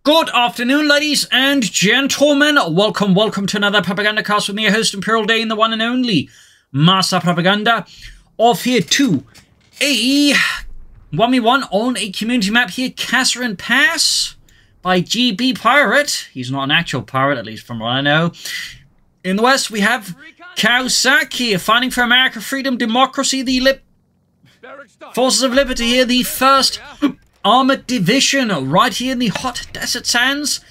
Good afternoon, ladies and gentlemen. Welcome to another Propagandacast with me, your host, Imperial Day, and the one and only Master Propaganda. Off here to a 1v1 on a community map here, Kasserine Pass by GBPirate. He's not an actual pirate, at least from what I know. In the west, we have Caosak here, fighting for America, freedom, democracy, the Forces of Liberty here, the first armoured division right here in the hot desert sands,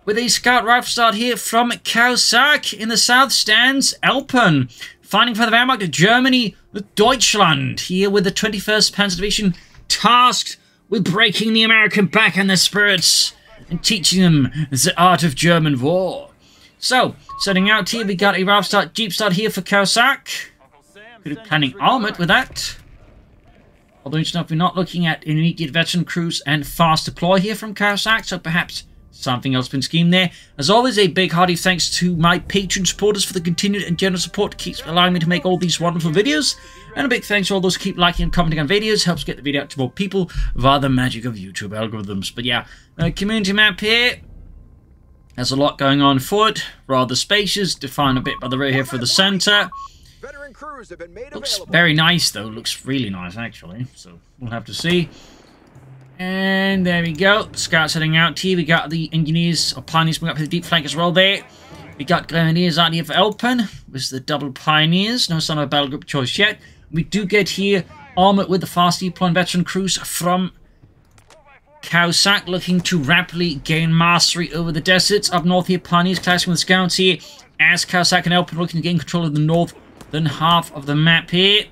with a scout rifle start here from Caosak. In the south stands Elpern, fighting for the Wehrmacht of Germany, Deutschland, here with the 21st Panzer Division, tasked with breaking the American back and their spirits and teaching them the art of German war. So, setting out here, we got a rifle start, jeep start here for Caosak. Could be planning armoured with that. Although enough, we're not looking at immediate veteran crews and fast deploy here from Caosak, so perhaps something else been schemed there. As always, a big hearty thanks to my Patreon supporters for the continued and generous support that keeps allowing me to make all these wonderful videos. And a big thanks to all those who keep liking and commenting on videos, helps get the video out to more people via the magic of YouTube algorithms. But yeah, community map here has a lot going on for it, rather spacious, defined a bit by the rear here for the center. Looks very nice though, looks really nice actually, so we'll have to see. And there we go, scouts heading out here. We got the engineers or pioneers moving up to the deep flank as well there. We got grenadiers out here for Elpern with the double pioneers, no sign of a battle group choice yet. We do get here armoured with the fast deploying veteran crews from Caosak, looking to rapidly gain mastery over the deserts. Up north here, pioneers clashing with scouts here, as Caosak and Elpern looking to gain control of the north than half of the map here.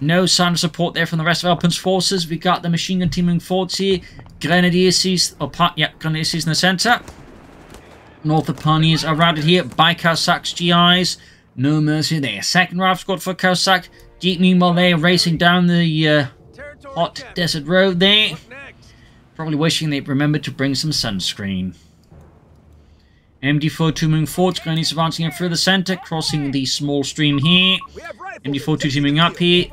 No sign of support there from the rest of Elpern's forces. We got the machine gun team moving forwards here. Grenadiers seized, Grenadiers seized in the centre. North of pioneers are routed here by Caosak's GIs. No mercy there. Second rifle squad for Caosak. Jeep meanwhile they're racing down the hot desert road there. Probably wishing they'd remembered to bring some sunscreen. MD42 moving forwards, Grenadiers advancing in through the centre, crossing the small stream here. MD42 teaming up here.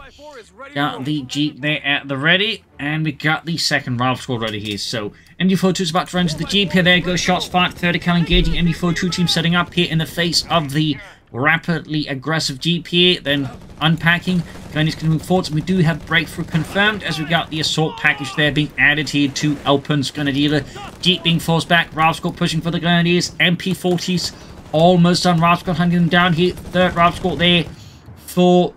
Got the Jeep there at the ready, and we got the second rifle squad ready here. So MD42 is about to run into the Jeep here. There goes shots fired, 30 cal engaging. MD42 team setting up here in the face of the rapidly aggressive Jeep here, then unpacking. Grenadiers can move forwards, and we do have breakthrough confirmed as we got the assault package there being added here to Elpern's Grenadier. Jeep being forced back, rifle squad pushing for the Grenadiers. MP40s almost done, rifle squad hunting them down here. Third rifle squad there for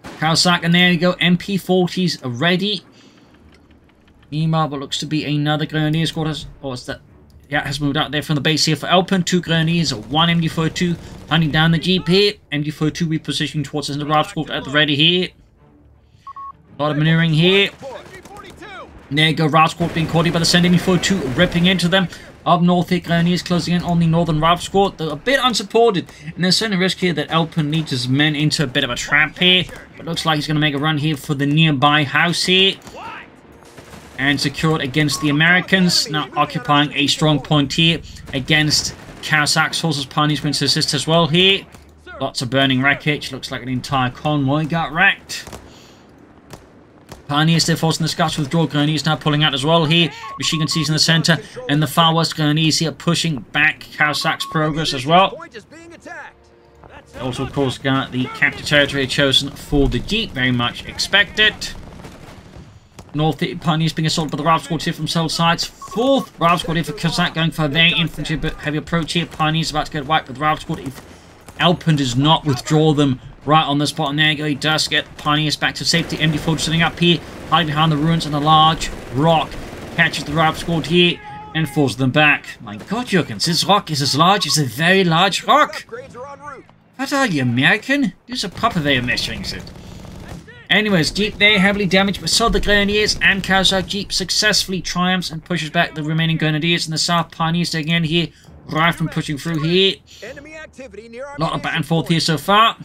Caosak, and there you go, MP40s are ready. Meanwhile, what looks to be another Grenadier squad has moved out there from the base here for Elpern. Two Grenadiers, one MD42 hunting down the Jeep here. MD42 repositioning towards the rifle squad at the ready here. A lot of maneuvering here. And there you go, rifle squad being caught here by the center. MD42 ripping into them. Up north here, Grenadiers closing in on the northern rifle squad. They're a bit unsupported, and there's certainly a risk here that Elpern leads his men into a bit of a trap here. But looks like he's going to make a run here for the nearby house here. And secured against the Americans, now occupying a strong point here against Caosak's forces. Pioneers going to assist as well here. Lots of burning wreckage. Looks like an entire convoy got wrecked. Pioneers, they're forcing the scouts to withdraw. Grenadiers now pulling out as well here. Machine gun seized in the centre, and the far west Grenadiers here pushing back Caosak's progress as well. Also, of course, got the captured territory chosen for the Jeep. Very much expected. North Pioneers being assaulted by the rifle squad here from several sides. Fourth rifle squad here for Caosak, going for a very infantry but heavy approach here. Pioneers about to get wiped with the rifle squad if Elpern does not withdraw them right on the spot. And there you go, he does get Pioneers back to safety. MD4 sitting up here, hiding behind the ruins, and a large rock catches the rifle squad here and forces them back. My God, Jürgens, this rock is as large as a very large rock. What are you, American? There's a proper way of measuring it. Anyways, Jeep there heavily damaged, but so the Grenadiers and Caosak. Jeep successfully triumphs and pushes back the remaining Grenadiers in the south. Pioneers taking in here, riflemen pushing through here. A lot of back and forth here so far.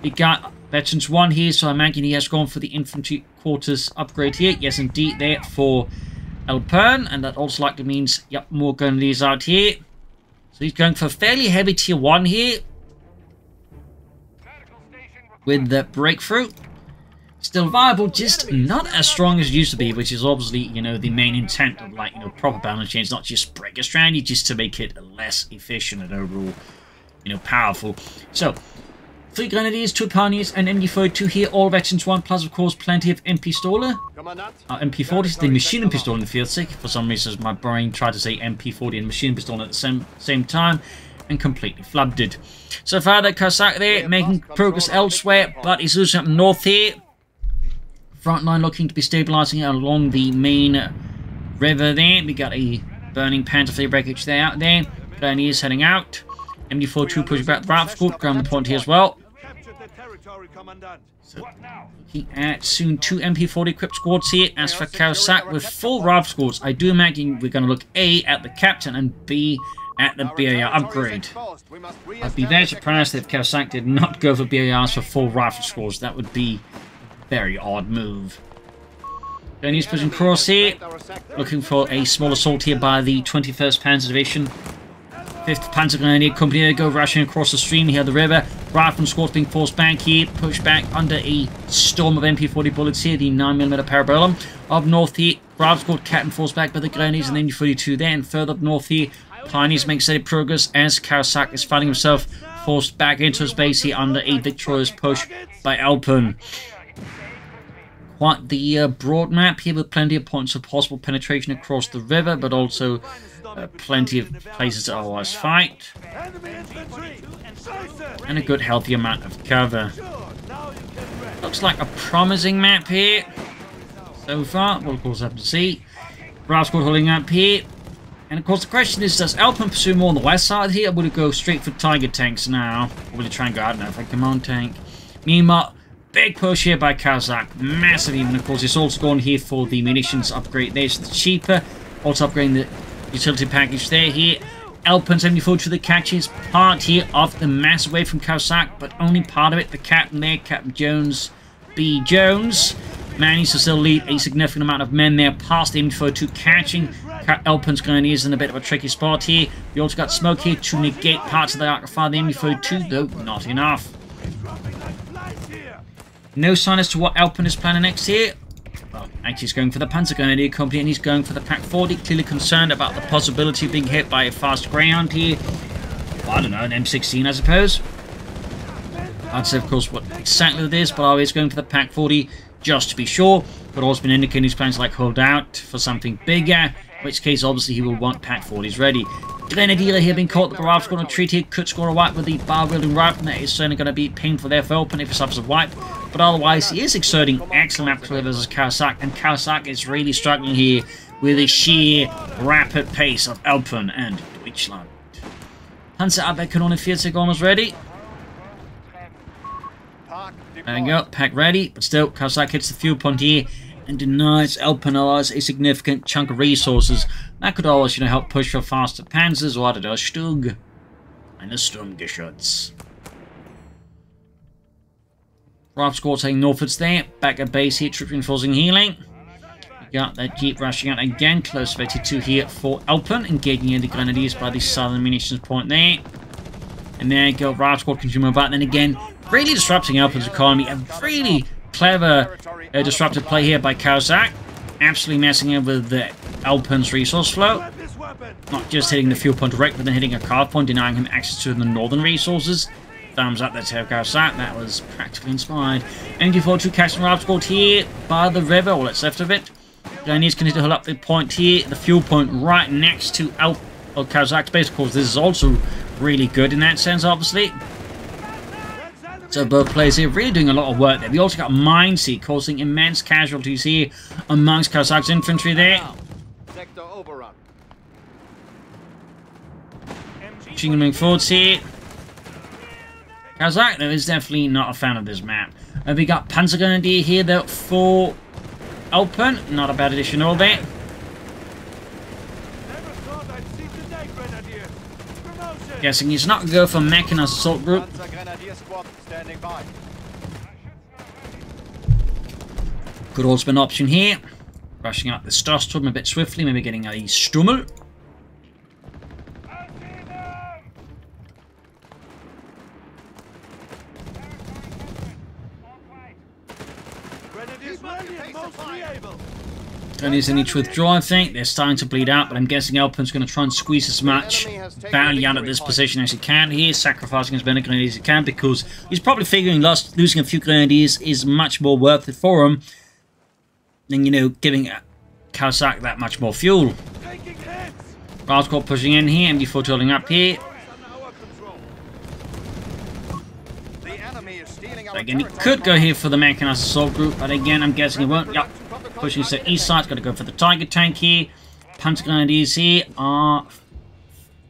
We got Veterans 1 here, so I imagine he has gone for the infantry quarters upgrade here. Yes, indeed, there for Elpern, and that also likely means, yep, more Grenadiers out here. So he's going for fairly heavy tier 1 here with the breakthrough. Still viable, just not as strong as it used to be, which is obviously, you know, the main intent of, like, you know, proper balance change, not just break a strategy, just to make it less efficient and overall, you know, powerful. So, 3 Grenadiers, 2 Pioneers, and MG42 here, all veterans 1, plus of course plenty of MP-Stoller. MP40s, the machine pistol in the field sick. For some reason my brain tried to say MP40 and machine pistol at the same time, and completely flubbed it. So far the Caosak there, making progress elsewhere, but he's losing up north here. Front line looking to be stabilising along the main river there. We got a burning Panzer III breakage there out there. Grenadiers heading out. MG42 pushing back the Rifle Squad, ground the point here as well. So, looking at soon 2 MP40 equipped squads here. As for Caosak with full Rifle Squads, I do imagine we're going to look A at the captain and B at the BAR upgrade. I'd be very surprised if Caosak did not go for BARs for full Rifle Squads. That would be a very odd move. Chinese pushing cross here, looking for a small assault here by the 21st Panzer Division. 5th Panzer Grenadier Company go rushing across the stream here, the river. Rifle squads being forced back here, pushed back under a storm of MP40 bullets here, the 9mm Parabellum. Up north here, Rifle squad captain forced back by the Grenadiers and the MG42 there, and further up north here, Pioneers make steady progress as Caosak is finding himself forced back into his base here under a victorious push by Elpern. Quite the broad map here with plenty of points of possible penetration across the river, but also plenty of places to otherwise fight. And a good healthy amount of cover. Looks like a promising map here. So far, we'll of course have to see. Rascal holding up here. And of course the question is, does Elpern pursue more on the west side here, or will it go straight for Tiger tanks now? Or will it try and go, I don't know, for a command tank? Meanwhile, big push here by Caosak. Massive even, of course. It's also gone here for the munitions upgrade. There's the cheaper. Also upgrading the utility package there here. Elpern 74 to the catches. Part here of the mass away from Caosak, but only part of it. The captain there, Captain Jones, B. Jones, managed to still lead a significant amount of men there past the MG42, catching Elpern's Grenadiers in a bit of a tricky spot here. We also got smoke here to negate parts of the arc of fire. The MG42, though, not enough. No sign as to what Elpern is planning next here. Well, actually he's going for the Panzer Grenadier Company, and he's going for the Pack 40, clearly concerned about the possibility of being hit by a fast Greyhound here. Well, I don't know, an M16 I suppose. I'd say of course what exactly it is, but always going for the Pack 40 just to be sure. But also been indicating his plans like hold out for something bigger, in which case obviously he will want Pack 40s ready. Grenadier here being caught, the Rifle Squad on a treat here, could score a wipe with the bar-wielding rifle, and that is certainly going to be painful there for Elpern if he suffers a wipe. But otherwise, he is exerting excellent map clear versus Caosak, and Caosak is really struggling here with the sheer rapid pace of Elpern and Deutschland. Panzer Abwehrkanone 40 almost ready. There we go, pack ready, but still, Caosak hits the fuel point here and denies Elpern allies a significant chunk of resources. That could always, you know, help push for faster panzers, or I don't know, Stug. And a Sturmgeschütz. Rifle squad taking northwards there. Back at base here, troop reinforcing healing. We got that Jeep rushing out again. Close 32 here for Elpern, engaging in the Grenadiers by the southern munitions point there. And there you go, Rifle squad continuing about. Then again, really disrupting Elpern's economy. A really clever disruptive play here by Caosak. Absolutely messing up with the Elpern's resource flow. Not just hitting the fuel point direct, but then hitting a card point, denying him access to the northern resources. Thumbs up, that's how Caosak. That was practically inspired. MG42 catching Rifle squad here by the river, all that's left of it. Grenadiers continue to hold up the point here, the fuel point right next to Caosak's base. Of course, this is also really good in that sense, obviously. So both players here really doing a lot of work there. We also got Mines here, causing immense casualties here amongst Caosak's infantry there. Moving forwards here. Caosak, though, is definitely not a fan of this map. We got Panzer Grenadier here, though, for Elpern. Not a bad addition all there. Guessing he's not going to go for mechanized assault group. Could also be an option here. Rushing out the Starsturm a bit swiftly, maybe getting a Stummel. Don't need any to withdraw, I think. They're starting to bleed out, but I'm guessing Elpern's going to try and squeeze as much value out of this position as he can. He is sacrificing as many grenadiers as he can because he's probably figuring losing a few grenadiers is much more worth it for him than, you know, giving Caosak that much more fuel. Railscourt pushing in here, MD4 holding up here. So again, he could go here for the mechanized assault group, but again, I'm guessing he won't. Yep. Pushing to the east side, got to go for the Tiger tank here. Panzer Grenadiers here are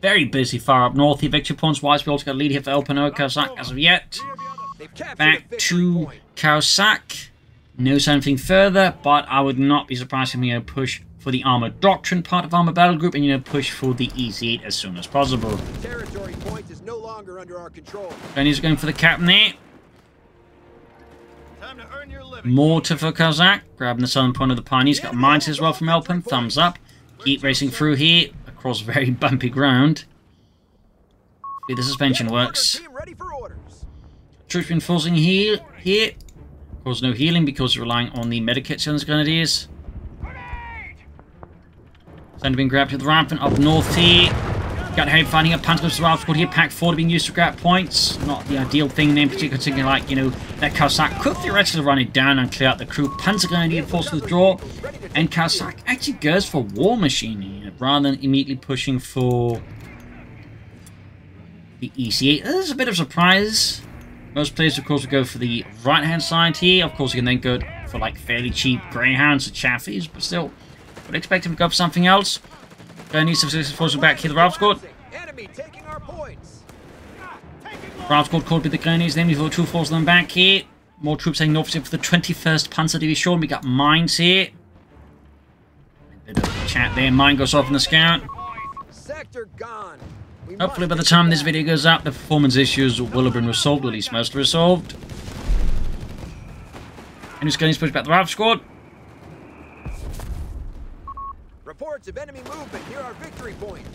very busy far up north here. Victory points wise, we also got a lead here for Elpern over Caosak as of yet. Back to Caosak. No sign of anything further, but I would not be surprised if we push for the armored doctrine part of armored battle group and, you know, push for the EC8 as soon as possible. Territory point is no longer under our control. Grenadiers going for the captain there. Mortar for Caosak, grabbing the southern point of the Pioneers. Got mines as well from Elpern. Thumbs up. Keep racing through here across very bumpy ground. See, the suspension works. Troops reinforcing here. Of course, no healing because we're relying on the medikits on the Grenadiers. Center being grabbed to the rampant up north here. Got heavy fighting up Panzertruppen survival squad here. Pack 4 being used to grab points. Not the ideal thing there, in particular, considering, like, you know, that Caosak could theoretically run it down and clear out the crew. Panzer Grenadier forced to withdraw. And Caosak actually goes for War Machine here, rather than immediately pushing for the EC8. This is a bit of a surprise. Most players, of course, would go for the right-hand side here. Of course, you can then go for, like, fairly cheap Greyhounds or Chaffies, but still, would expect him to go for something else. Grenadiers have forced back here, the Railscourt. Railscourt caught with the Grenadiers, then we've got 2 forces them back here. More troops heading north for the 21st Panzer Division. We got mines here. A bit of chat there. Mine goes off in the scout. Hopefully by the time this video goes up, the performance issues will have been resolved, or at least mostly resolved. And just going to push back the Railscourt. Reports of enemy movement near our victory point.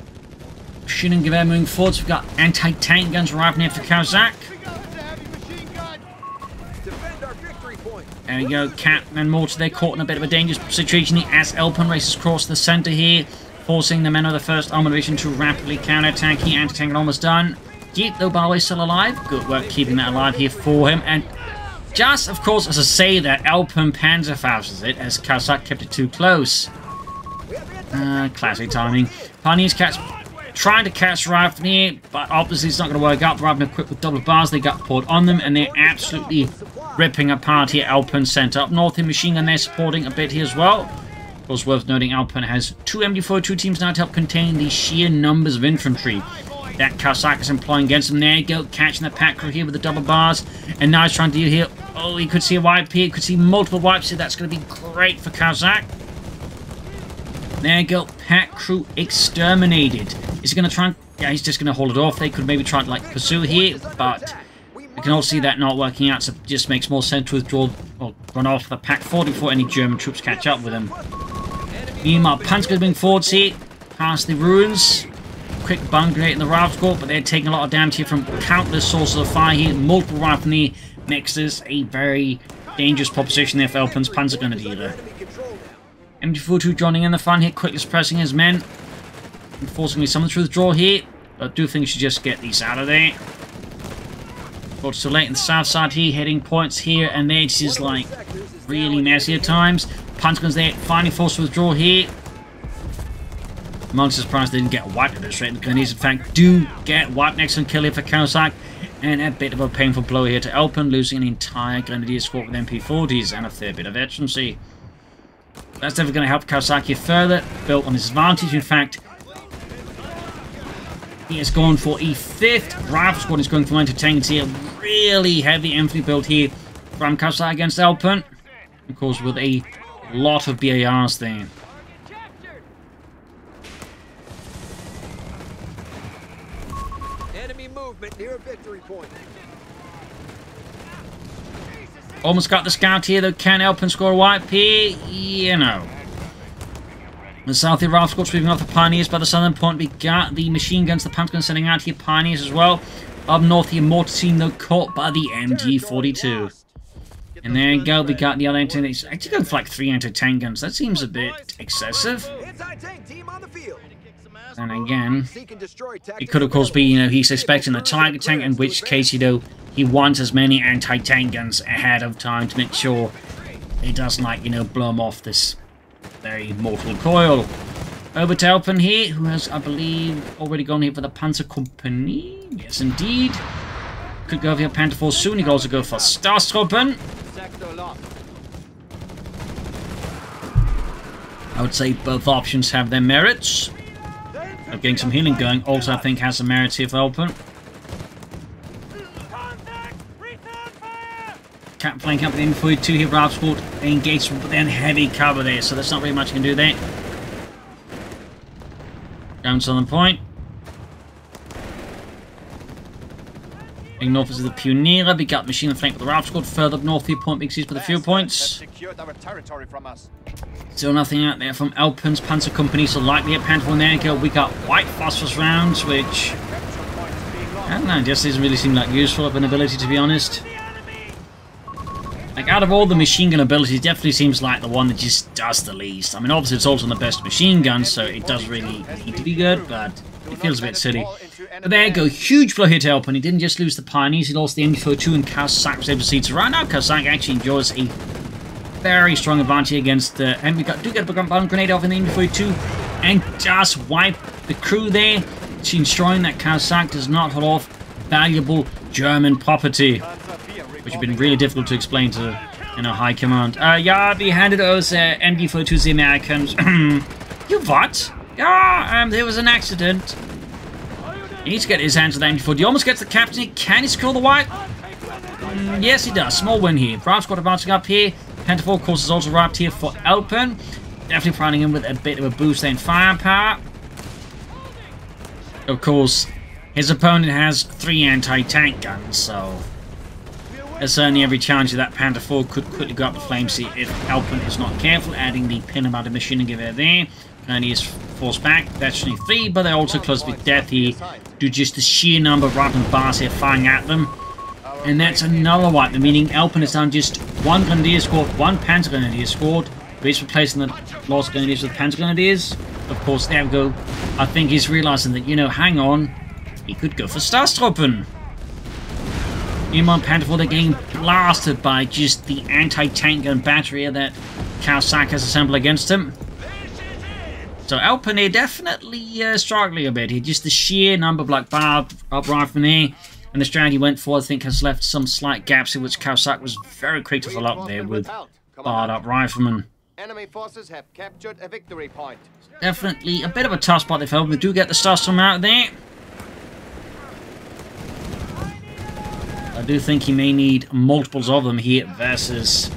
Machine and Gewehr moving forwards. We've got anti-tank guns arriving here for Caosak. There we go. Captain and Mortar, they're caught in a bit of a dangerous situation here as Elpern races across the center here, forcing the men of the 1st Armored Division to rapidly counter-attack here. Anti-tank almost done. Jeep, though, by the way, still alive. Good work keeping that alive here for him. And just, of course, as I say that, Elpern Panzerfaustes it as Caosak kept it too close. Classic timing. Pioneers trying to catch Rifle here, but obviously it's not going to work out. Rifle equipped with double bars, they got poured on them, and they're absolutely ripping apart here. Elpern center up north in machine gun, they're supporting a bit here as well. Of course, worth noting, Elpern has 2 MD42 teams now to help contain the sheer numbers of infantry that Caosak is employing against them. There you go, catching the pack crew here with the double bars, and now he's trying to deal here. Oh, he could see a wipe here, could see multiple wipes here. That's going to be great for Caosak. There you go, pack crew exterminated. Is he going to try and... Yeah, he's just going to hold it off. They could maybe try to, like, pursue here, but we can all see that not working out, so it just makes more sense to withdraw or run off the pack 4 before any German troops catch up with him. Meanwhile, Panzer's moving forwards here, past the ruins. Quick bomb grenade in the Railscourt, but they're taking a lot of damage here from countless sources of fire here. Multiple riflery makes this a very dangerous proposition there for Elpern's Panzer Grenadier. MD42 joining in the fun here, quickly suppressing his men. And forcing me someone to withdraw here. But I do think we should just get these out of there. Got too late in the south side here, heading points here and there. This is like really messy at times. Panzerguns there, finally forced to withdraw here. I'm honestly surprised they didn't get wiped at this rate. The Grenadiers, in fact, do get wiped. Excellent kill here for Caosak. And a bit of a painful blow here to Elpern, losing an entire Grenadier squad with MP40s and a fair bit of veterancy. That's definitely going to help Caosak further, built on his advantage. In fact, he has gone for a 5th rifle squad. He's going for anti-tanks here. Really heavy infantry build here from Caosak against Elpern. Of course, with a lot of BARs there. Enemy movement near a victory point. Almost got the scout here, though. Can Elpern score a wipe here? You know. The south here, Ralph Scott's moving off the Pioneers by the southern point. We got the machine guns, the Panzer guns sending out here, Pioneers as well. Up north here, Mortar team, though, caught by the MG42. And there you go, we got the other anti-tank. It's actually going for like 3 anti-tank guns. That seems a bit excessive. Anti-tank team on the field. And again, Seek and destroy it tactics could of course be, available. he's expecting a Tiger tank, in which case, he wants as many anti-tank guns ahead of time to make sure he doesn't, like, blow him off this very mortal coil. Over to Elpern here, who has, I believe, already gone here for the Panzer Company. Yes, indeed. Could go for your Panther Force soon. He could also go for Starstruppen. I would say both options have their merits. Of getting some healing going, also I think has some merits here for Elpern. Flank up with the infantry 2 here for Outsport. Engaged with then heavy cover there, so there's not really much you can do there. Down Southern Point. North is the Pioneer. We got machine and flank with the Ralph Squad. Further up north, 3 point makes use with a few points. Still nothing out there from Elpern's Panzer Company, so likely at Panther there you go. We got white phosphorus rounds, which I don't know, just doesn't really seem like useful of an ability, to be honest. Like, out of all the machine gun abilities, it definitely seems like the one that just does the least. I mean, obviously it's also the best machine gun, so it does really need to be good, but it feels a bit silly. But there you go, huge blow here to Elpern. He didn't just lose the Pioneers, he lost the MD-42 and Caosak was able to see. So right now, Caosak actually enjoys a very strong advantage against and we do get a bomb grenade off in the MD-42 and just wipe the crew there. It's ensuring that Caosak does not hold off valuable German property, which has been really difficult to explain to, high command. Yeah, we handed those MD-42 to the Americans. You what? Yeah, there was an accident. He needs to get his hands on the MD-40. He almost gets the captain. Can he score the white? Yes, he does. Small win here. Bravo Squad advancing up here. Panther 4, of course, is also wrapped here for Elpern. Definitely providing him with a bit of a boost there in firepower. Of course, his opponent has 3 anti-tank guns, so there's certainly every chance that Panther 4 could quickly go up the flames if Elpern is not careful, adding the pin about the machine and gewehr there. And he is forced back. That's only 3, but they're also close with death here due to just the sheer number of rifle bars here firing at them. And that's another wipe, meaning Elpern is down just 1 Grenadier squad, 1 Panzer Grenadier squad. But he's replacing the lost Grenadiers with Panzer Grenadiers. Of course, there we go. I think he's realizing that, hang on, he could go for Starstruppen. Meanwhile, Panther 4, they're getting blasted by just the anti-tank gun battery that Caosak has assembled against him. So Elpern here definitely struggling a bit here. Just the sheer number of barbed up riflemen there. And the strategy went for, I think, has left some slight gaps in which Caosak was very quick to fill up there with barred up riflemen. Enemy forces have captured a victory point. Definitely a bit of a tough spot they fell. We do get the Starstorm out there. I do think he may need multiples of them here versus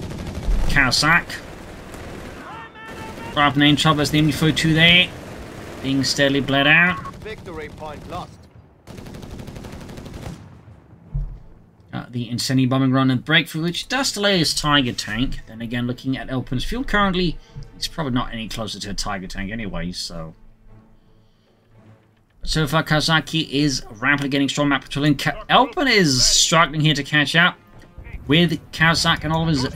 Caosak. Right up name trouble as the MD-42 there, being steadily bled out. Victory point lost. The Incendiary bombing run and breakthrough, which does delay his Tiger tank. Then again, looking at Elpern's fuel currently, it's probably not any closer to a Tiger tank anyway, so. So far, Kazaki is rapidly getting strong map patrolling. Elpern is struggling here to catch up with Caosak and all of his,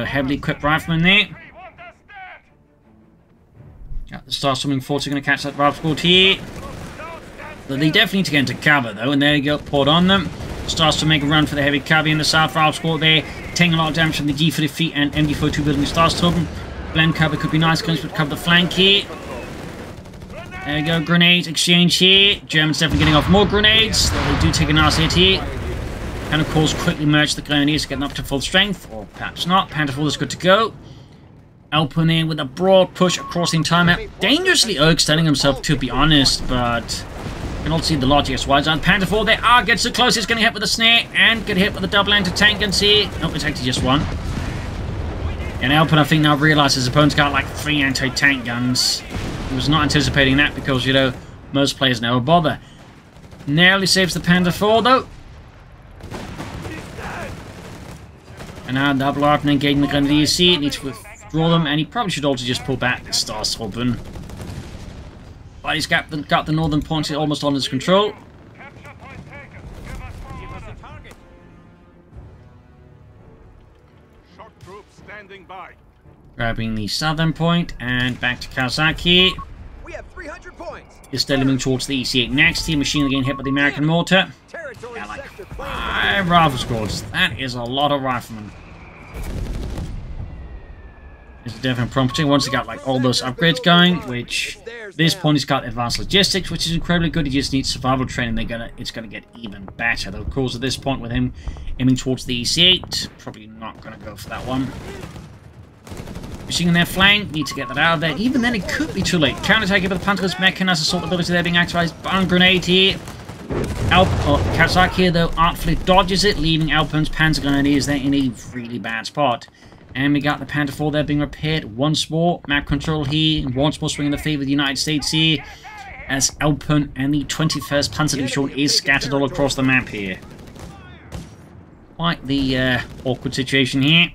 heavily equipped riflemen there. The Starstorming Force are going to catch that rifle squad here. But they definitely need to get into cover though, and there you go, poured on them. Starts to make a run for the heavy cavalry in the south. Rifle squad there, taking a lot of damage from the G-43 and MD-42 building Starstorm. Blend cover could be nice, going to cover the flank here. There you go, grenade exchange here. Germans definitely getting off more grenades, though they do take a nice hit here. And of course, quickly merge the Grenadiers, getting up to full strength, or perhaps not. Panther 4 is good to go. Elpern in with a broad push across the entire map. Dangerously overextending himself, to be honest, but you can also see the logic as well. Panther 4 there, gets so close, he's going to hit with a snare, and get hit with a double anti-tank guns here. Nope, it's actually just 1. And Elpern, I think, now realizes his opponent's got like 3 anti-tank guns. He was not anticipating that because, most players never bother. Narrowly saves the Panther 4, though. And now double up and engaging the Grenadiers here. Needs to withdraw them, and he probably should also just pull back the Starstorm. But he's got the northern points almost on his control. Grabbing the southern point and back to Caosak here. We have 300 points. Is steadily moving towards the EC8 next. Here, machine getting hit by the American mortar. Territory Yeah, like sector 5 rifle squads. That is a lot of riflemen. It's a definite prompting. Once he got like all those upgrades going, which at this point he's got advanced logistics, which is incredibly good. He just needs survival training. It's gonna get even better. Though, of course, at this point with him aiming towards the EC8, probably not gonna go for that one. Machine in their flank, need to get that out of there. Even then, it could be too late. Counterattack with the Panther's mechanized assault ability there being activated. Bomb grenade here. Caosak here, though, artfully dodges it, leaving Elpern's Panzer Grenadiers there in a really bad spot. And we got the Panther 4 there being repaired once more. Map control here, once more swinging the favor of the United States here, as Elpern and the 21st Panzer Division is scattered all across the map here. Quite the awkward situation here.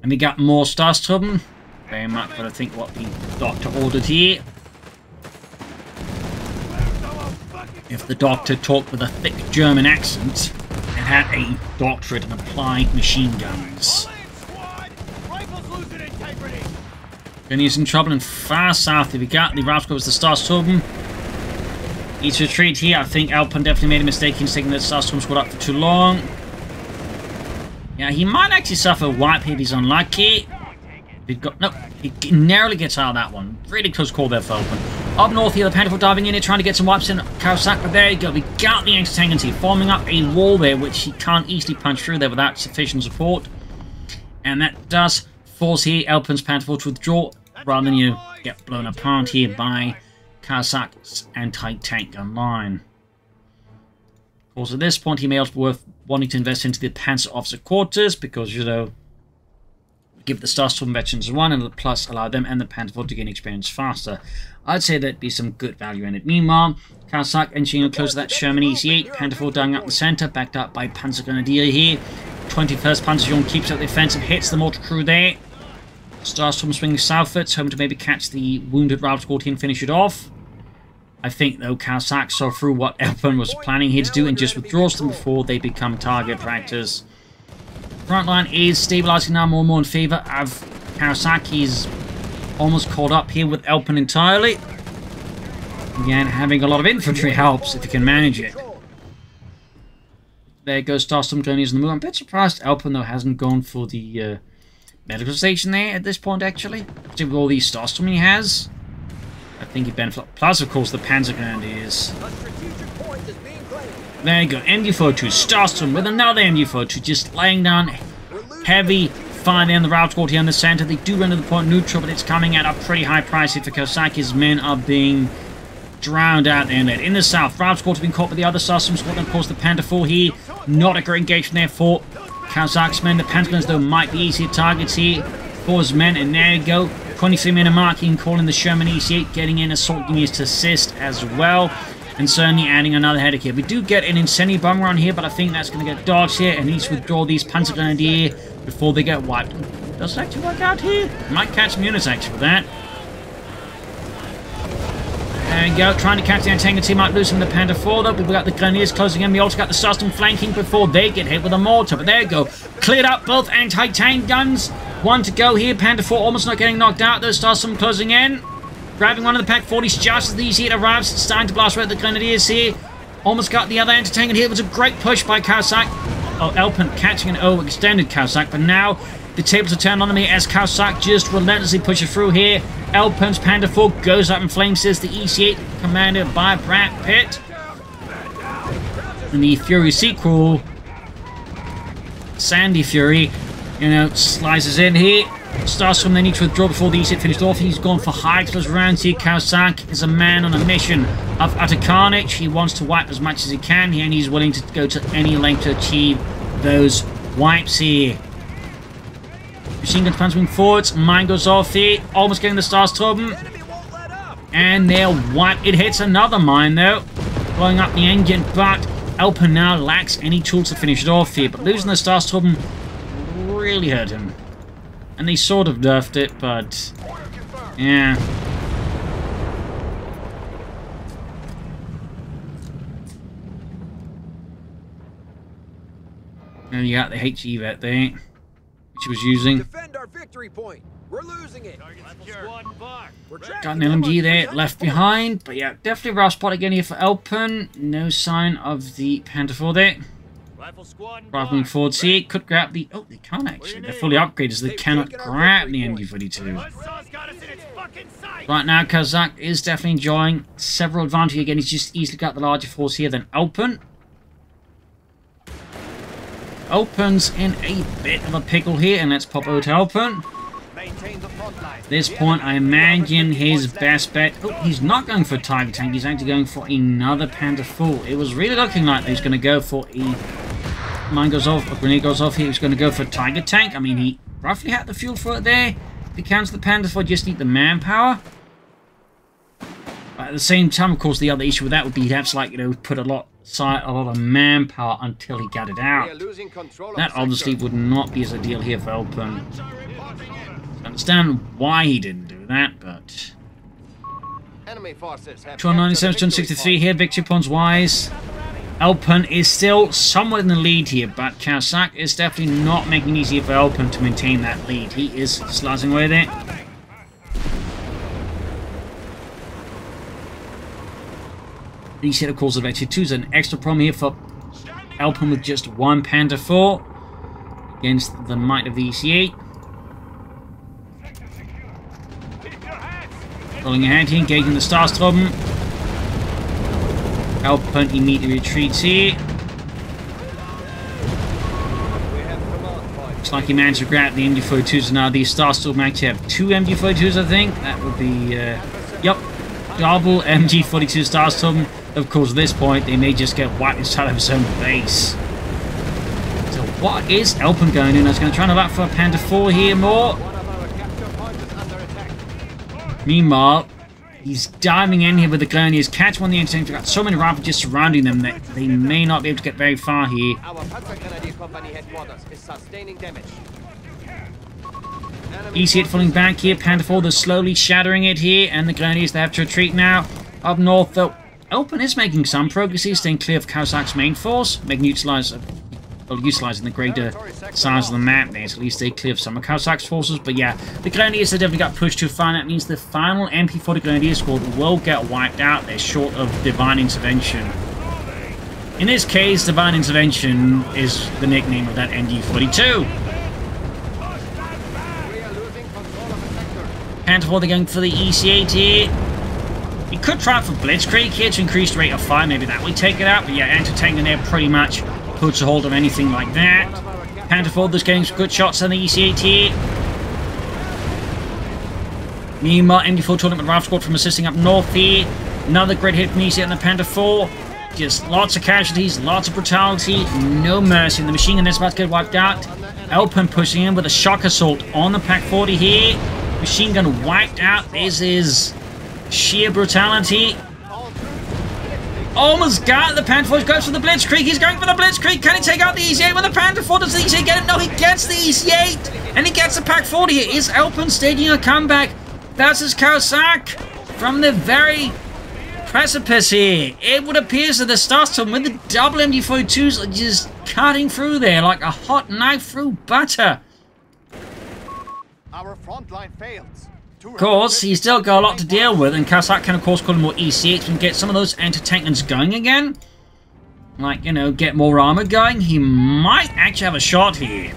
And we got more Starstruppen. Very much, but I think what the doctor ordered here. If the doctor talked with a thick German accent and had a doctorate in applied machine guns. Grenadiers in trouble and far south. We got the Rapsco was the Starstruppen. He's retreat here. I think Elpern definitely made a mistake in taking the Starstruppen squad up for too long. Yeah, he might actually suffer a wipe here if he's unlucky. Nope, he narrowly gets out of that one. Really close call there for Elpern. Up north here, the Panther diving in here, trying to get some wipes in Caosak, but there you go. We got the anti-tank forming up a wall there, which he can't easily punch through there without sufficient support. And that does force here Elpern's Panther to withdraw, rather than you get blown apart here by Caosak's anti-tank gun line. Of course, at this point, he may also be worth wanting to invest into the Panzer Officer Quarters, because, you know, give the Starstorm veterans one, and plus allow them and the Panther to gain experience faster. I'd say there'd be some good value in it. Meanwhile, Caosak engineering close to that Sherman EC8, Panther dying up the center, backed up by Panzer Grenadier here. 21st Panzer Division keeps up the offensive, hits the mortar crew there. Starstorm swinging southwards, hoping to maybe catch the wounded Raub squad here and finish it off. I think, though, Caosak saw through what Elpern was planning here to do and just withdraws them before they become target practice. Front line is stabilizing now more and more in favor of Caosak. He's almost caught up here with Elpern entirely. Again, having a lot of infantry helps if you can manage it. There goes Starstorm Grenadiers in the move. I'm a bit surprised Elpern, though, hasn't gone for the medical station there at this point, actually. Particularly with all these Starstorm he has. I think he benefits. Plus, of course, the Panzer Grenadiers. There you go, MD42, Starstorm with another MD42, just laying down heavy fire there on the Raub squad here in the center. They do run to the point neutral, but it's coming at a pretty high price here for Caosak. His men are being drowned out there. In the south, Raub squad have been caught by the other Starstorm squad, and of course the Panther 4 here. Not a great engagement there for Caosak's men. The Pantherguns, though, might be easier targets here for his men, and there you go. 23-minute marking, calling the Sherman EC8, getting in assault units to assist as well. And certainly adding another headache here. We do get an incendiary bomber on here, but I think that's going to get dodged here, and needs to withdraw these Panzer Grenadier before they get wiped. Does it actually work out here? Might catch some units actually for that. There we go, trying to catch the antagonist. He might lose from the Panther 4 though. We've got the Grenadiers closing in. We also got the Starstorm flanking before they get hit with a mortar. But there you go. Cleared up both anti-tank guns. One to go here. Panther 4 almost not getting knocked out. Those Starstorm closing in. Grabbing one of the Pack 40s just as the EC8 arrives. It's starting to blast right at the Grenadiers here. Almost got the other anti-tank in here. It was a great push by Caosak. Oh, Elpern catching an extended Caosak. But now the tables are turned on him here as Caosak just relentlessly pushes through here. Elpern's Panther 4 goes up in flames, says the EC8, commanded by Brad Pitt. And the Fury sequel, Sandy Fury, you know, slices in here. Starstorm, they need to withdraw before the EC8 finished off. He's gone for high explosive rounds here. Caosak is a man on a mission of utter carnage. He wants to wipe as much as he can here, and he's willing to go to any length to achieve those wipes here. Machine guns punching forwards. Mine goes off here. Almost getting the Starstorm. And they'll wipe. It hits another mine though. Blowing up the engine. But Elpern now lacks any tools to finish it off here. But losing the Starstorm really hurt him. And they sort of nerfed it, but yeah. And you got the HE vet there. she was using. Defend our victory point. We're losing it. Got an LMG there left behind. But yeah, definitely rough spot again here for Elpern. No sign of the Panther 4 there. Rifleman forwards here. Could grab the... Oh, they can't actually. They're fully upgraded, so they cannot grab the MG42. Right now, Caosak is definitely enjoying several advantages. Again, he's just easily got the larger force here than Elpern. Elpern's in a bit of a pickle here, and let's pop over to Elpern. At this point, I imagine his best bet... Oh, he's not going for a Tiger Tank. He's actually going for another Panther 4. It was really looking like he was going to go for a... Mine goes off, a grenade goes off here. He was going to go for a Tiger Tank. I mean, he roughly had the fuel for it there. If he counts the Panther 4, just need the manpower. But at the same time, of course, the other issue with that would be he'd have to, like, you know, put a lot of manpower until he got it out. That obviously would not be as ideal here for Elpern. I understand why he didn't do that, but... 297, 263 here, victory points wise. Elpern is still somewhat in the lead here, but Caosak is definitely not making it easier for Elpern to maintain that lead. He is slicing away there. These hit, of course, of Vector 2 is an extra problem here for Elpern with just one Panther 4 against the might of the EC8. Rolling ahead here, engaging the Starstruppen. Elpern immediately retreats here. Looks like he managed to grab the MG42s, and now these Starstruppen actually have two MG42s, I think. That would be, yep, double MG42 Starstruppen. Of course, at this point, they may just get wiped inside of his own base. So what is Elpern going to do? He's going to try and back for a Panther 4 here more. Meanwhile, he's diving in here with the Grenadiers. Catch one of the anti-tanks. We've got so many rifles just surrounding them that they may not be able to get very far here. Our Panzer Grenadier Company headquarters is sustaining damage. EC8 falling back here. Panther 4, they're slowly shattering it here. And the Grenadiers, they have to retreat now. Up north, though, Elpern is making some progress here, staying clear of Caosak's main force, utilizing the greater size of the map there, so at least stay clear of some of Caosak's forces. But yeah, the Grenadiers have definitely got pushed too far. That means the final MP40 Grenadier squad will get wiped out. They're short of Divine Intervention. In this case, Divine Intervention is the nickname of that MG42. Panther 4, they're going for the EC8 here. He could try for Blitzkrieg here to increase the rate of fire. Maybe that would take it out. But yeah, anti-tank in there pretty much puts a hold of anything like that. Panther 4 just getting some good shots on the EC8 here. Meanwhile, MD4 Tournament Rifle Squad from assisting up north here. Another great hit from EC8 on the Panther 4. Just lots of casualties, lots of brutality, no mercy. And the machine gun is about to get wiped out. Elpern pushing in with a shock assault on the Pack 40 here. Machine gun wiped out. This is sheer brutality. Almost got the Panther 4. Goes for the Blitzkrieg. He's going for the Blitzkrieg. Can he take out the EC8 with the Panther 4? Does the EC8 get him? No, he gets the EC8. And he gets the Pack 40 here. Is Elpern staging a comeback? That's his Caosak from the very precipice here. It would appear that the Starstruppen with the double MG42s are just cutting through there like a hot knife through butter. Our front line fails. Of course, he's still got a lot to deal with, and Caosak can, of course, call him more EC8s and get some of those anti-tank guns going again. Like, you know, get more armor going. He might actually have a shot here.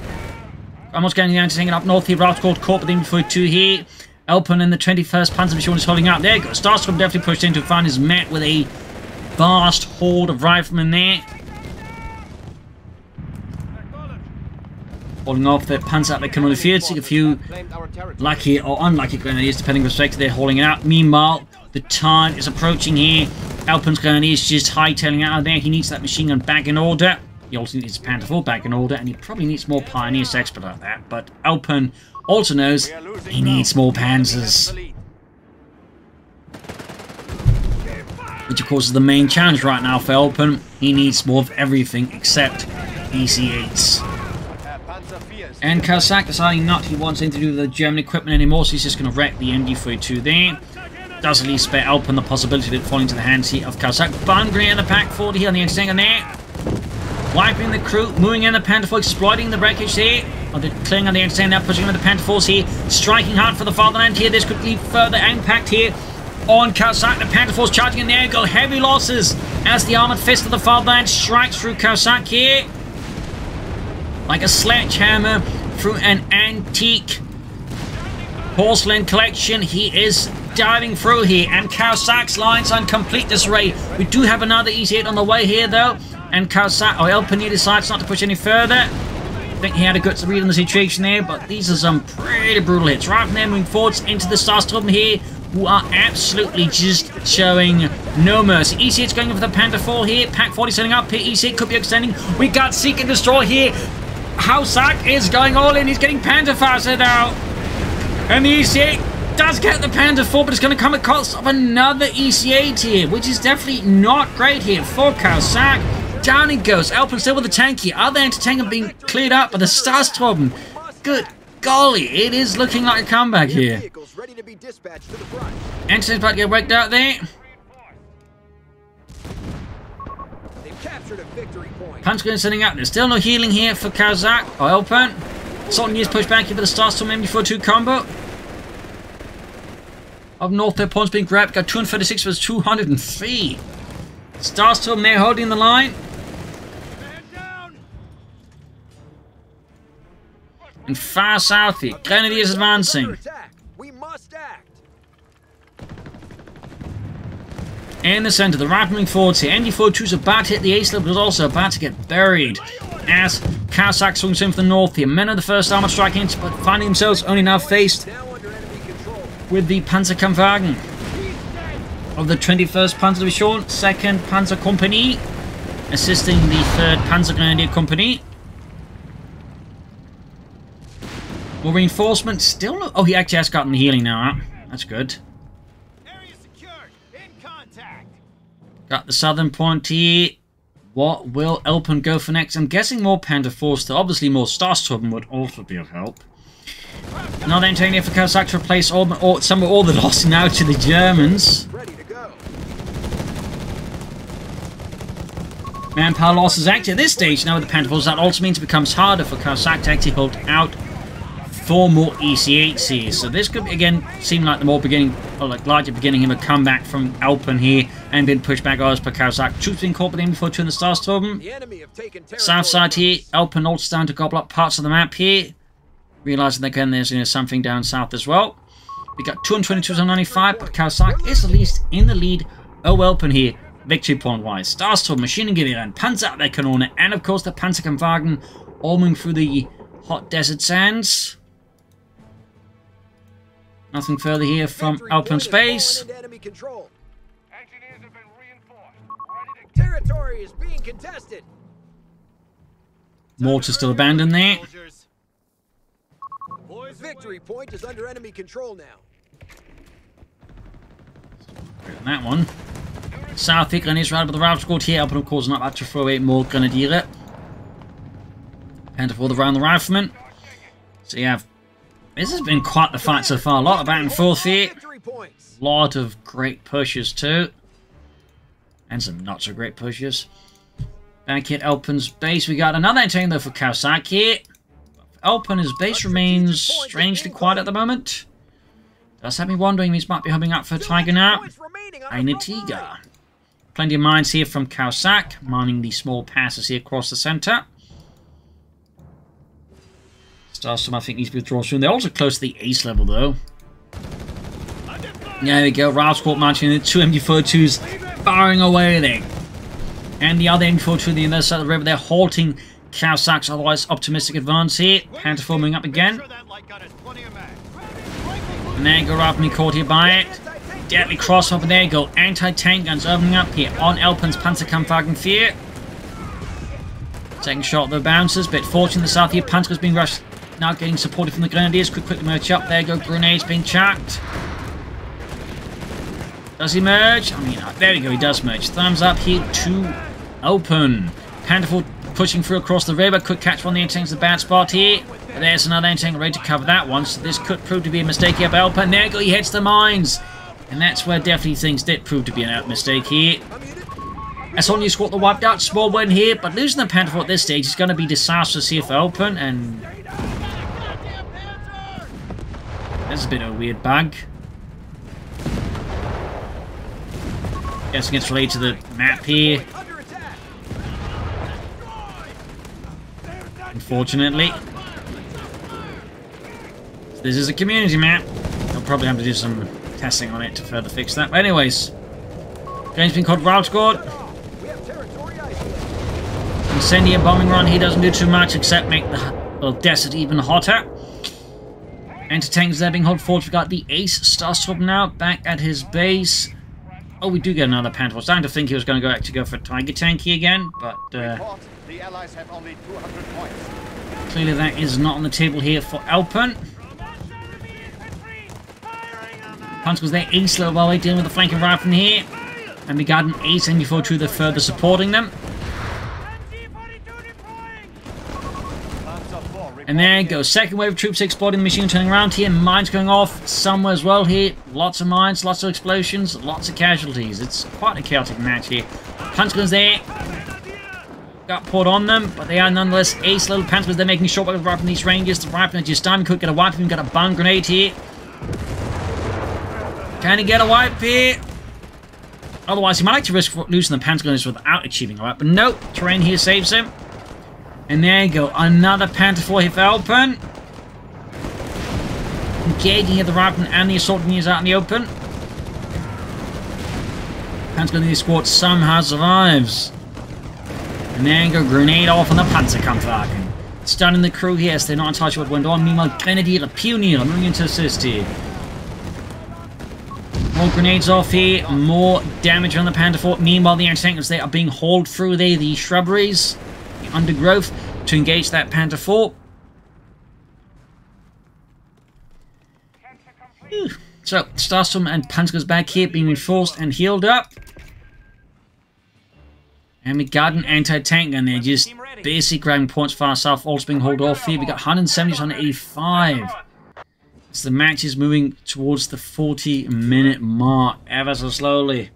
Almost getting the anti-tank up north here. Ralph called Corp with the MG42 here. Elpern in the 21st Panzer Division is holding out. There you go. Starstruppen definitely pushed in to find his met with a vast horde of riflemen there. Holding off the Panzer they can only field, seeing a few lucky or unlucky Grenadiers, depending on perspective, they're hauling it out. Meanwhile, the tide is approaching here. Elpern's Grenadiers just hightailing out of there. He needs that machine gun back in order. He also needs his Panther 4 back in order, and he probably needs more Pioneers to expedite that. But Elpern also knows he needs more Panzers. Which, of course, is the main challenge right now for Elpern. He needs more of everything except EC8s. And Caosak deciding not he wants anything to do with the German equipment anymore, so he's just going to wreck the MG42 there. Does at least spare Elpern the possibility of it falling into the hands here of Caosak. Bungry in the Pack 40 here on the anti-tank on there. Wiping the crew, moving in the Panther 4, exploiting the wreckage here Oh, they're clearing on the extent now, pushing with the Panther Force here. Striking hard for the fatherland here. This could leave further impact here on Caosak. The Panther Force charging in there. Go heavy losses as the armored fist of the fatherland strikes through Caosak here. Like a sledgehammer through an antique porcelain collection. He is diving through here, and Caosak's lines are in complete disarray. We do have another easy hit on the way here though, and Caosak, or Elpern here decides not to push any further. I think he had a good read on the situation there, but these are some pretty brutal hits. Right from there, moving forwards into the Starstruppen here, who are absolutely just showing no mercy. Easy hits going in for the Panther 4 here. Pack 40 setting up here. Easy hit could be extending. We got Seek and Destroy here. Caosak is going all in. He's getting Panther faster now. And the EC8 does get the Panther 4, but it's going to come at cost of another EC8 here, which is definitely not great here for Caosak. Down it goes. Elpern still with the tank here. Other anti-tank being cleared up by the Starstruppen. Good golly, it is looking like a comeback here. Anti-tank about to get wrecked out there. Panzertruppen sending up. There's still no healing here for Caosak or Elpern. Assault needs push back here for the Starstruppen MD42 combo. Up north, their points being grabbed. Got 236 versus 203. Starstruppen there holding the line. And far south here, Grenadiers advancing. In the center, the right moving forwards here. ND42's about to hit the ace level, but is also about to get buried. As Caosak swings in from the north here. Men of the first armored striking, but finding themselves only now faced with the Panzerkampfwagen of the 21st Panzer Division, 2nd Panzer Company, assisting the 3rd Panzer Grenadier Company. More reinforcements, still no... Oh, he actually has gotten the healing now, huh? That's good. Area secured. In contact. Got the southern point here. What will Elpern go for next? I'm guessing more Panther Force, though obviously more Starstruppen would also be of help. Now then, taking it for Caosak to replace some of all the loss now to the Germans. Manpower losses actually at this stage, now with the Panther Force, that also means it becomes harder for Caosak to actually hold out for more EC8s here. So this could again seem like the more beginning, or like larger beginning of a comeback from Elpern here, and been pushed back as per Caosak. Troops being caught by them before 2 in the Starstruppen. South side here, Elpern also down to gobble up parts of the map here. Realizing that again there's something down south as well. We got 222 to 95, but Caosak is at least in the lead. Elpern here, victory point wise. Starstruppen, Maschinengewehr, and Panzerabwehrkanone, and of course the Panzerkampfwagen all moving through the hot desert sands. Nothing further here from Elpern space. Territory is being contested. Mortar still abandoned there. Victory point is under enemy control now. That one. South here, Grenadiers right, but the Ralph scored here. Elpern, of course, not about to throw away more Grenadier. Panther for the round the rifleman. So you have. This has been quite the fight so far. A lot of back and forth here. A lot of great pushes too. And some not so great pushes. Back at Elpern's base, we got another anti-tank though for Caosak here. Elpern, his base remains strangely quiet at the moment. Does have me wondering if he might be hubbing up for Tiger now. Eine Tiger. Plenty of mines here from Caosak, mining the small passes here across the center. Starstruppen, I think, needs to be withdrawn soon. They're also close to the ace level, though. There we go. Ralph's caught marching in the 2 MD42s, firing away there. And the other MD42 on the other side of the river, they're halting Caosak's otherwise optimistic advance here. Panther forming up again. And there you go, Ralph being caught here by it. Deadly crossover, there you go. Anti-tank guns opening up here on Elpern's Panzerkampfwagen 4. Second shot, though, bounces. Bit fortune in the south here. Panzer's being rushed. Now getting supported from the Grenadiers. Quickly merge up. There you go. Grenades being chucked. Does he merge? I mean, there we go. He does merge. Thumbs up here to Elpern. Panther pushing through across the river. Quick catch one of the anti-tanks. The bad spot here. But there's another anti-tank ready to cover that one. So this could prove to be a mistake here by Elpern. There you go. He hits the mines. And that's where definitely things did prove to be a mistake here. Assault new squad the wiped out. Small win here. But losing the Panther at this stage is going to be disastrous here for Elpern. And That's a bit of a weird bug. Guessing it's related to the map here. Under attack. Unfortunately. This is a community map. I'll probably have to do some testing on it to further fix that. But anyways, game's been called Wild Squad. We have territory isolated. Incendiary bombing run. He doesn't do too much except make the desert even hotter. Anti-tanks there being held forward. We've got the Ace Starstorm now back at his base. Oh, we do get another Panther. I was starting to think he was going to actually go for a Tiger Tanky again, but The Allies have only 200 points. clearly that is not on the table here for Elpern. Punch was there, Ace little while dealing with the flanking rifle here. And we got an Ace and UFO2 the further supporting them. And there goes second wave of troops exploding, the machine turning around here, mines going off somewhere as well here. Lots of mines, lots of explosions, lots of casualties. It's quite a chaotic match here. Panzerguns there. Got poured on them, but they are nonetheless Ace little Panzerguns. They're making short work of right from these ranges. The rifle just time could get a wipe. We've got a bomb grenade here. Can he get a wipe here? Otherwise, he might like to risk losing the Panzerguns without achieving a wipe. But no, terrain here saves him. And there you go, another Panther 4 here for Elpern. Engaging here the riflemen and the assault units out in the open. Panzergun in the squad somehow survives. And there you go, grenade off on the Panzerkampfwagen. Stunning the crew here, so they're not entirely sure what went on. Meanwhile, Grenadier, Pioneer, moving in to assist here. More grenades off here, more damage on the Panther 4. Meanwhile, the anti-tankers, they are being hauled through there, the shrubberies. Undergrowth to engage that Panther 4. So, Starstorm and Panzerguns back here being reinforced and healed up. And we got an anti-tank gun there, just basically grabbing points far south, also being hauled off here. We got 170 to 185. So the match is moving towards the 40-minute mark, ever so slowly.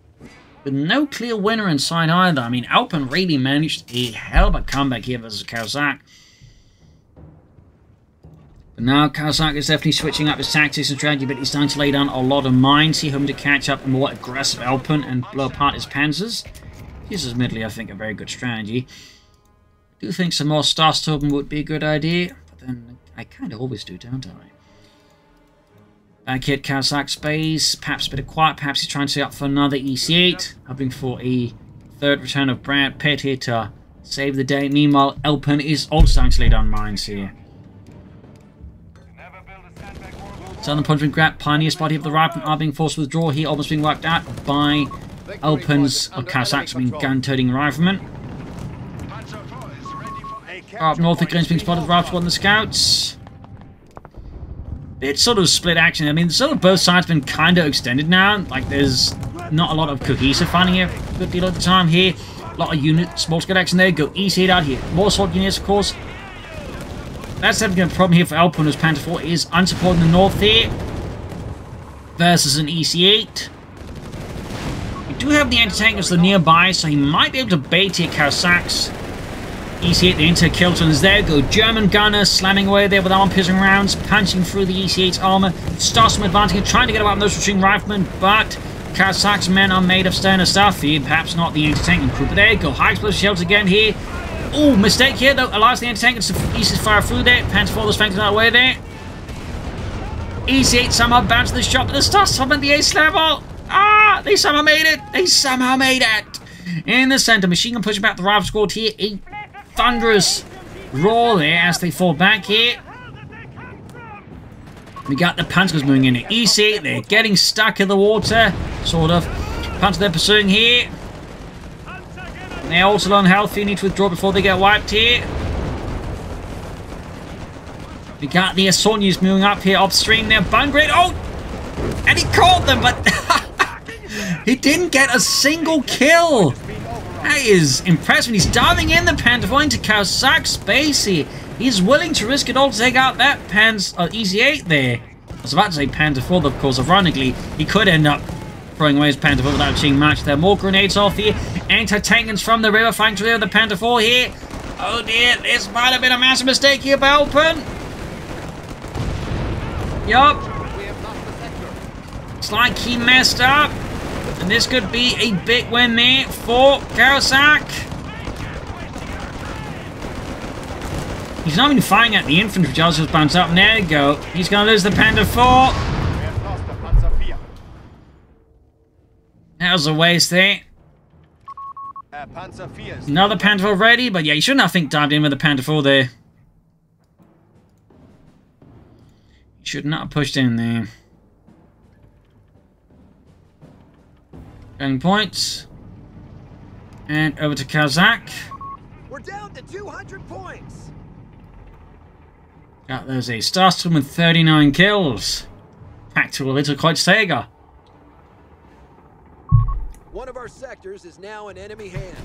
With no clear winner in sight either. I mean, Elpern really managed a hell of a comeback here versus Caosak. But now Caosak is definitely switching up his tactics and strategy, but he's starting to lay down a lot of mines here, hoping to catch up a more aggressive Elpern and blow apart his panzers. This is admittedly, I think, a very good strategy. I do think some more Starstorm would be a good idea, but then I kind of always do, don't I? Back here at Caosak's base, perhaps a bit of quiet, perhaps he's trying to set up for another EC8, hoping for a third return of Brad Pitt here to save the day. Meanwhile, Elpern is also starting to lay down mines here. Southern Punchman Grab, Pioneer spot here for the riflemen are being forced to withdraw here, almost being wiped out by Elpern's or Caosak's gun-toting riflemen. Up north, the Green's being spotted, the rifle squad and the scouts. It's sort of split action. I mean, sort of both sides have been kind of extended now. Like, there's not a lot of cohesive fighting here. Good deal at the time here. A lot of units, small scale action there. Go easy out here. More assault units, of course. That's definitely a problem here for Elpern, as Panther 4 is unsupported in the north here. Versus an EC8. We do have the anti-tankers nearby, so he might be able to bait here Caosak's EC8, the inter-kill zones. There go German gunners slamming away there with arm-piercing rounds, punching through the EC8's armor. Starstorm advancing and trying to get away from those retreating riflemen, but Caosak's men are made of sterner stuff here. Perhaps not the anti-tanking crew, but there you go. High explosive shells again here. Oh, mistake here though. Allows the anti-tankers to easily fire through there. Panther 4 flanking that way there. EC8 somehow bounced the shot, but the Starstorm at the ace level. Ah, they somehow made it. They somehow made it. In the center, machine gun pushing back the rifle squad here. A thunderous roar there as they fall back here. We got the Panzers moving in. EC8, they're getting stuck in the water, sort of. Panzer they're pursuing here. And they're also on health. You need to withdraw before they get wiped here. We got the assault units moving up here upstream. They're bungering. Oh! And he caught them, but he didn't get a single kill. That is impressive. He's diving in the Panther 4 into Caosak's base here. He's willing to risk it all to take out that EC8 there. I was about to say Panther 4, of course, ironically, he could end up throwing away his Panther 4 without seeing much there. More grenades off here. Anti-tankers from the river flying through the Panther 4 here. Oh dear, this might have been a massive mistake here by Elpern. Yup. Looks like he messed up. And this could be a big win there for Caosak. He's not even firing at the infantry, just bounced up. And there you go. He's going to lose the Panther 4. That was a waste there. Another Panther 4 ready, but yeah, you shouldn't have dived in with the Panther 4 there. You should not have pushed in there. Getting points. And over to Caosak. We're down to 200 points. Got there's a Starstorm with 39 kills. Back to a little Kreuzträger. One of our sectors is now in enemy hands.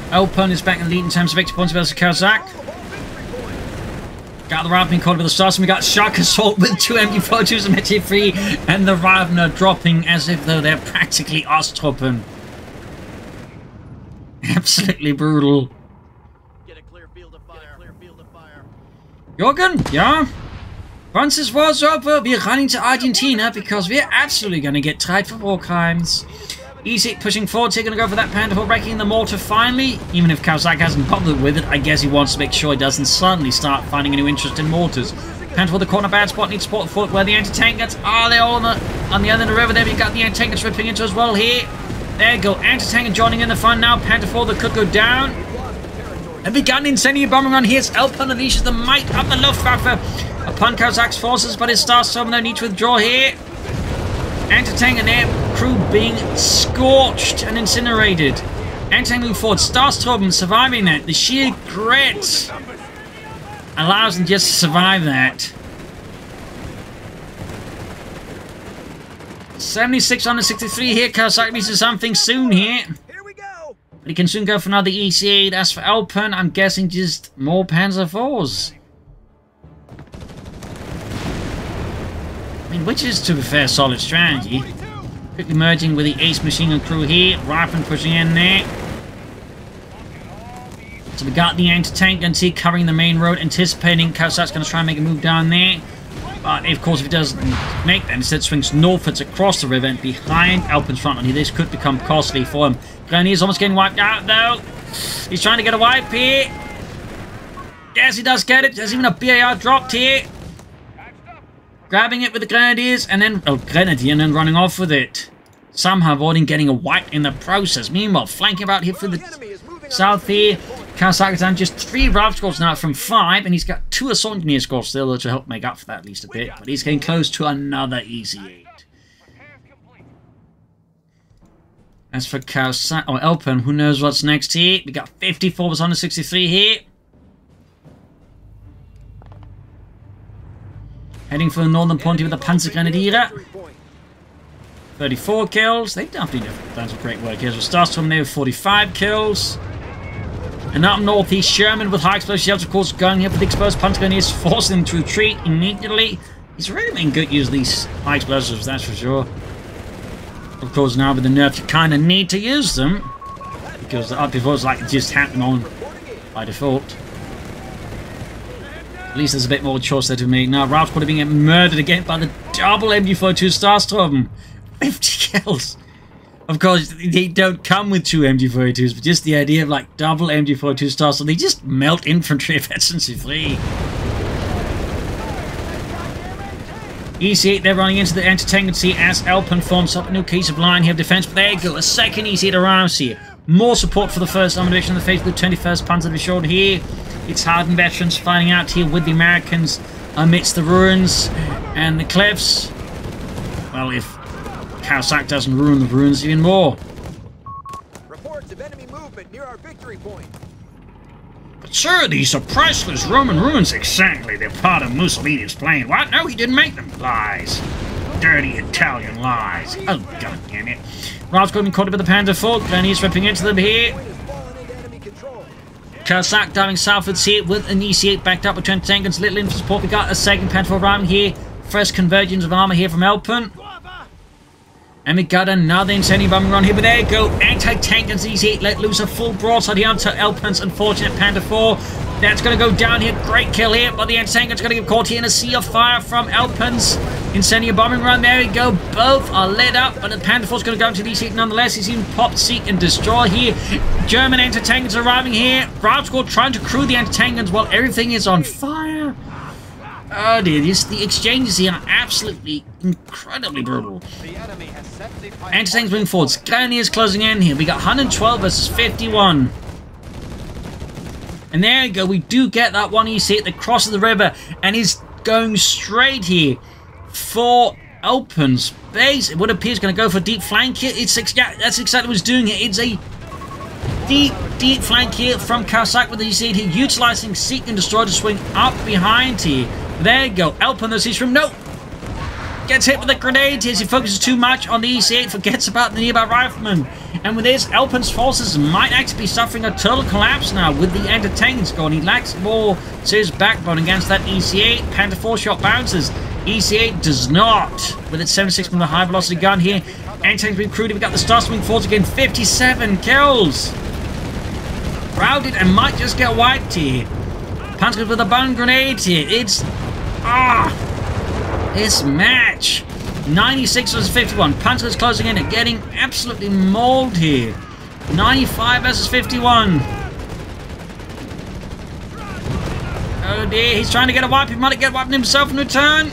Elpern is back in the lead in terms of victory points versus Caosak. Got the Raven called with the Starstorm. We got Shock Assault with 2 MG42s and Meti 3, and the Ravener dropping as if though they're practically Osttruppen. Absolutely brutal. Get a clear field of fire. Jürgen, ja? Once this war's over, we're running to Argentina because we're absolutely going to get tried for war crimes. Easy pushing forward, so going to go for that Panther 4, wrecking the mortar finally. Even if Caosak hasn't bothered with it, I guess he wants to make sure he doesn't suddenly start finding a new interest in mortars. Panther 4, the corner bad spot, needs support for where the anti-tank gets. Are they all on the end of the river there? We've got the anti-tank that's ripping into as well here. There you go, anti-tank joining in the fun now. Panther 4 that could go down. And we got an incendiary bombing run here. It's Elpern unleashes the might of the Luftwaffe upon Caosak's forces, but his Starstorm no need to withdraw here. Anti-tank and air crew being scorched and incinerated. Anti-tank moving forward. Starstorm surviving that. The sheer grit allows them just to survive that. 76 on the 63 here. Caosak needs to something soon here. Here we go. But he can soon go for another EC8. As for Elpern, I'm guessing just more Panzer 4s. Which is, to be fair, solid strategy. Quickly merging with the ace machine gun crew here. Raven pushing in there. So we got the anti-tank gun T covering the main road, anticipating Caosak's going to try and make a move down there. But of course, if he doesn't make that, instead swings northwards across the river and behind Elpern's front line. This could become costly for him. Grenier's almost getting wiped out though. He's trying to get a wipe here. Yes, he does get it. There's even a BAR dropped here. Grabbing it with the Grenadiers and then Grenadier and then running off with it. Somehow avoiding getting a wipe in the process. Meanwhile, flanking about here for the south here. Caosak has done just 3 Rav scores now from 5, and he's got 2 Assault Engineer scores still to help make up for that at least a bit. But he's getting close to another easy 8. As for Caosak, or Elpern, who knows what's next here. We got 54 on the 63 here. Heading for the northern point with the Panzergrenadiere. 34 kills. They've definitely done some great work here. So Starstorm there with 45 kills. And up northeast, Sherman with high explosive shells, of course, going here for the exposed Panzergrenadiers, forcing them to retreat immediately. He's really making good use of these high explosives, that's for sure. Of course, now with the nerf, you kind of need to use them. Because the up before it's like it just happened on by default. At least there's a bit more choice there to make. Now, Ralph's probably being murdered again by the double MG42 Starstorm. 50 kills. Of course, they don't come with 2 MG42s, but just the idea of like double MG42 Starstorm, they just melt infantry efficiency free. EC8, they're running into the anti-tank as Elpern forms up a new case of line here of defense. But there you go, a second EC8 arrives here. More support for the 1st Armoured Division in the face of the 21st Panzer Division here. It's hardened veterans fighting out here with the Americans amidst the ruins and the cliffs. Well, if Caosak doesn't ruin the ruins even more. Reports of enemy movement near our victory point. But sir, these are priceless Roman ruins. Exactly, they're part of Mussolini's plan. What? No, he didn't make them. Lies. Dirty Italian lies. Oh, god damn it. Ralph's going to be caught up with the Panther 4. Grenadiers ripping into them here. Caosak diving southwards here with an EC8 backed up with 20 tank guns, little infantry support. We got a second Panther 4 arriving here. First convergence of armor here from Elpern. And we got another incendiary bombing run here, but there you go. Anti-tank and EC8 let loose a full broadside here onto Elpern's unfortunate Panther 4. That's going to go down here. Great kill here, but the anti-tank is going to get caught here in a sea of fire from Elpern's incendiary bombing run. There we go. Both are lit up, but the Panther Force is going to go into these heat nonetheless. He's even popped, seek, and destroy here. German anti-tank is arriving here. Ground Squad trying to crew the anti-tank guns while everything is on fire. Oh dear, the exchanges here are absolutely incredibly brutal. Anti-tanks moving forward. Grenadiers closing in here. We got 112 versus 51. And there you go, we do get that one EC that crosses the river and is going straight here for Elpern's base. It would appear it's going to go for deep flank here. Yeah, that's exactly what it's doing here. It's a deep flank here from Caosak with the EC here, utilizing Seek and Destroy to swing up behind here. There you go, Elpern, the siege from no. Gets hit with a grenade as he focuses too much on the EC8, forgets about the nearby rifleman. And with this, Elpern's forces might actually be suffering a total collapse now with the anti-tanks gone. He lacks more to his backbone against that EC8. Panther 4-shot bounces. EC8 does not. With its 76mm high velocity gun here, anti-tanks being crewed. We got the Star Swing Force again, 57 kills. Routed and might just get wiped here. Panzer with a bone grenade here. It's... this match. 96 versus 51. Panzer is closing in and getting absolutely mauled here. 95 versus 51. Oh dear, he's trying to get a wipe. He might get wiped himself in return.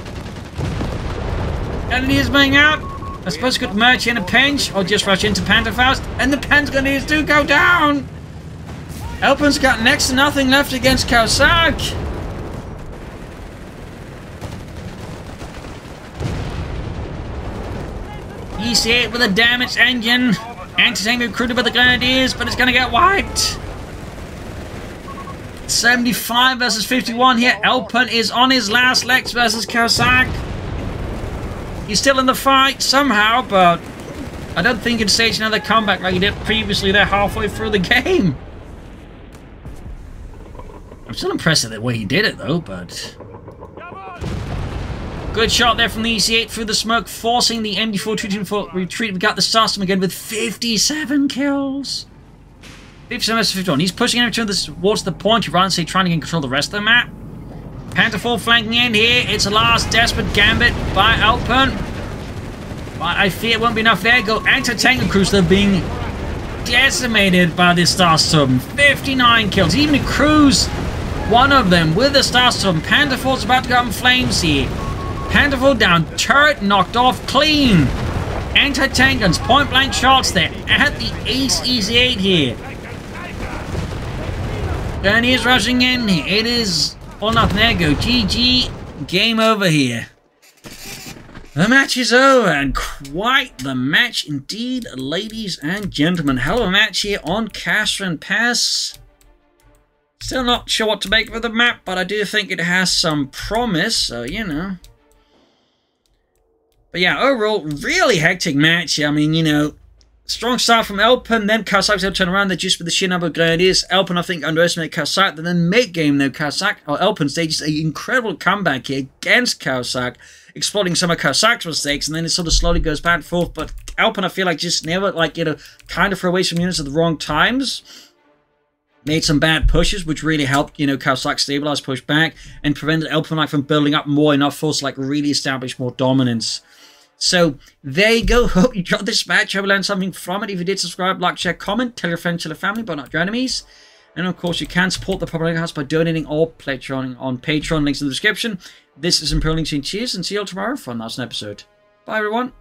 And he is being out. I suppose he could merge in a pinch or just rush into Panzerfaust. And the Panzer Grenadiers do go down. Elpern's got next to nothing left against Caosak. EC8 with a damaged engine. Anti-tank recruited by the Grenadiers, but it's going to get wiped. 75 versus 51 here. Elpern is on his last legs versus Caosak. He's still in the fight somehow, but I don't think he can stage another comeback like he did previously there halfway through the game. I'm still impressed at the way he did it though, but... Good shot there from the EC8 through the smoke, forcing the MD4 224 retreat. We got the Starstorm again with 57 kills. 57 versus 51. He's pushing him towards the point. You rather say trying to get control of the rest of the map. Panther 4 flanking in here. It's a last desperate gambit by Elpern. But I fear it won't be enough. There go anti-tank crews. They're being decimated by this Starstorm. 59 kills. Even the crews, one of them with the Starstorm. Panther 4's about to go up in flames here. Panther 4 down, turret knocked off clean. Anti-tank guns, point blank shots there at the Ace EC8 here. And he's rushing in. It is all nothing. There go. GG. Game over here. The match is over, and quite the match indeed, ladies and gentlemen. Hell of a match here on Kasserine Pass. Still not sure what to make of the map, but I do think it has some promise, so you know. But yeah, overall, really hectic match. I mean, you know, strong start from Elpern, then Caosak was able to turn around. They just with the sheer number of Grenadiers. Elpern, I think, underestimated Caosak. Then mid-game, though, Elpern staged an incredible comeback here against Caosak, exploiting some of Caosak's mistakes, and then it sort of slowly goes back and forth. But Elpern, I feel like, just never, like, you know, kind of threw away some units at the wrong times. Made some bad pushes, which really helped, you know, Caosak stabilize, push back, and prevented Elpern, like, from building up more enough force to, like, really establish more dominance. So, there you go. Hope you enjoyed this match. Hope you learned something from it. If you did, subscribe, like, share, comment, tell your friends, tell your family, but not your enemies. And, of course, you can support the Propagandacast by donating or Patreon on Patreon. Links in the description. This is Imperial Links. Cheers, and see you all tomorrow for another episode. Bye, everyone.